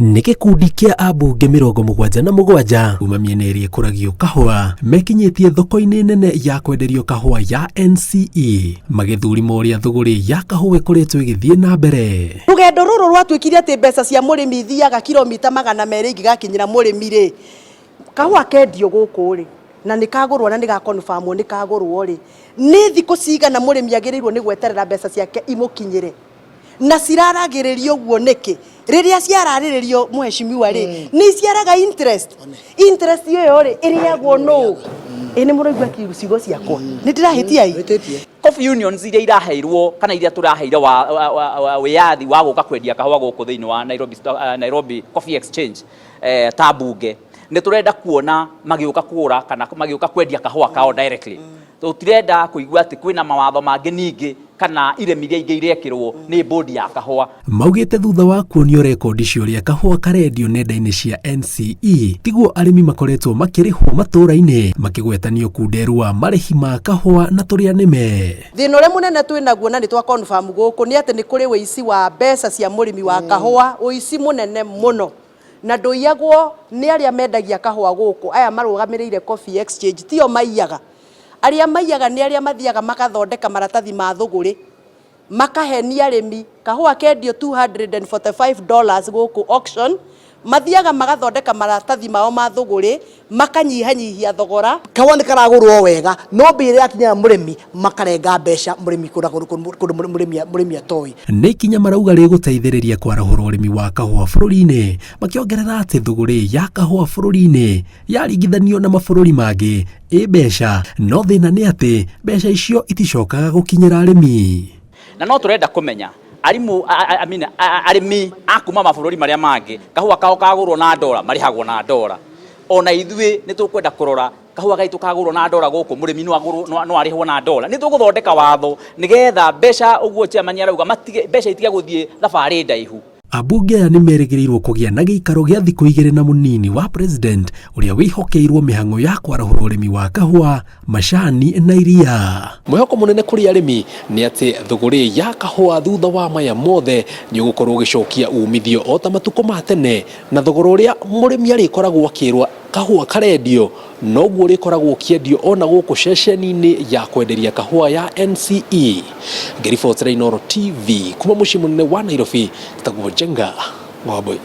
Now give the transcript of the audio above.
Nĩ gĩkundi kĩa ambunge 77 kuma mĩena ĩrĩa ĩkũragio kahũa mekinyĩtie thoko-inĩ nene ya kwenderio kahũa ya NCE magĩthũrima ũrĩa thũgũrĩ ya kahũa ĩkoretwo ĩgĩthiĩ na mbere. Rũgendo rũrũ rwatuĩkire atĩ mbeca cia mũrĩmi ithiaga kilomita 200 ingĩgakinyĩra mũrĩmi rĩ, kahũa kendio gũkũ rĩ, na nĩ kagũrwo na nĩ gakonfirmwo nĩ kagũrwo rĩ, nĩ thikũ cigana mũrĩmi agĩrĩirwo nĩ gweterera mbeca ciake imũkinyĩre na ciraragĩrĩrio ũguo nĩkĩ rĩrĩa ciararĩrĩrio mheshimiwa rĩ nĩ ciaraga interest ĩyo rĩ ĩrĩagwo no nĩ mũraigua ciugo ciakwa nĩ ndĩrahĩtia coffee unions iria iraheirwo kana iria tũraheire wĩyathi wa gũka kwendia kahũa gũkũ thĩinĩ wa Nairobi Coffee Exchange ta mbunge nĩ tũrenda kuona magĩũka kũgũra kana magĩũka kwendia kahũa kao directly. Tũtirenda kũigua atĩ kwĩna mawatho mangĩ ningĩ kana iremi iria ingĩ irekĩrwo nĩ bodi ya kahũa. Maugĩte thutha wa kuonio rekondi cio ũrĩa kahũa karendio nenda-inĩ cia NCE tiguo arĩmi makoretwo makĩrĩhwo matũũra-inĩ makĩgwetanio kunderu wa marĩhi ma kahũa na tũrĩa nĩme. Thĩna ũrĩa mũnene twĩnaguo na nĩ twa confirm gũkũ nĩ atĩ nĩ kũrĩ wĩici wa mbeca cia mũrĩmi wa kahũa, wĩici mũnene mũno na ndũiyagwo nĩ arĩa mendagia kahũa gũkũ aya marũgamĩrĩire Coffee Exchange tio maiyaga. Arĩa maiyaga nĩ arĩa mathiaga makathondeka maratathi ma thũgũrĩ makahenia arĩmi kahũa kendio $245 gũkũ auction mathiaga magathondeka maratathi mao ma thũgũrĩ makanyihanyihia thogora. Kahũa nĩ karagũrwo wega no mbere yakinya mũrĩmi makarenga mbeca mũrĩmi mũrĩmi atoĩ. Nĩ ikinya marauga rĩgũteithĩrĩria kwarahũra ũrĩmi wa kahũa bũrũri-inĩ makĩongerera atĩ thũgũrĩ ya kahũa bũrũri-inĩ yaringithanio na mabũrũri mangĩ mbeca no thĩna nĩ atĩ mbeca icio iticokaga gũkinyĩra arĩmi. Na no tũrenda kũmenya arĩmi a kuma mabũrũri marĩa mangĩ kahũa kao kagũrwo na ndora marĩhagwo na ndora. Ona ithuĩ nĩ tũkwenda kũrora kahũa gaitũ kagũrwo na ndora gũkũ mũrĩmi no arĩhwo na ndora. Nĩ tũgũthondeka watho nĩgetha mbeca ũguo chairman arauga matige mbeca itige gũthiĩ thabarĩ ndaihu. Ambunge aya nĩ merĩgĩrĩirwo kũgĩa na gĩikaro gĩa thikũ 2 na mũnini wa president ũrĩa wĩhokeirwo mĩhang'o ya kwarahũra ũrĩmi wa kahũa, macani na iria. Mwĩhoko mũnene kũrĩ arĩmi nĩ atĩ thũgũrĩ ya kahũa thutha wa maya mothe nĩ ũgũkorwo ũgĩcokia umithio o ta matukũ ma tene na thogora ũrĩa mũrĩmi arĩkoragwo akĩrwo kahũa karendio noguo ũrĩkoragwo ũkĩendio ona gũkũ ceceni-inĩ ya kwenderia kahũa ya NCE. Ngĩribotera Inooro TV kuma mũciĩ mũnene wa Nairobi, Taguo Njenga, Wambui.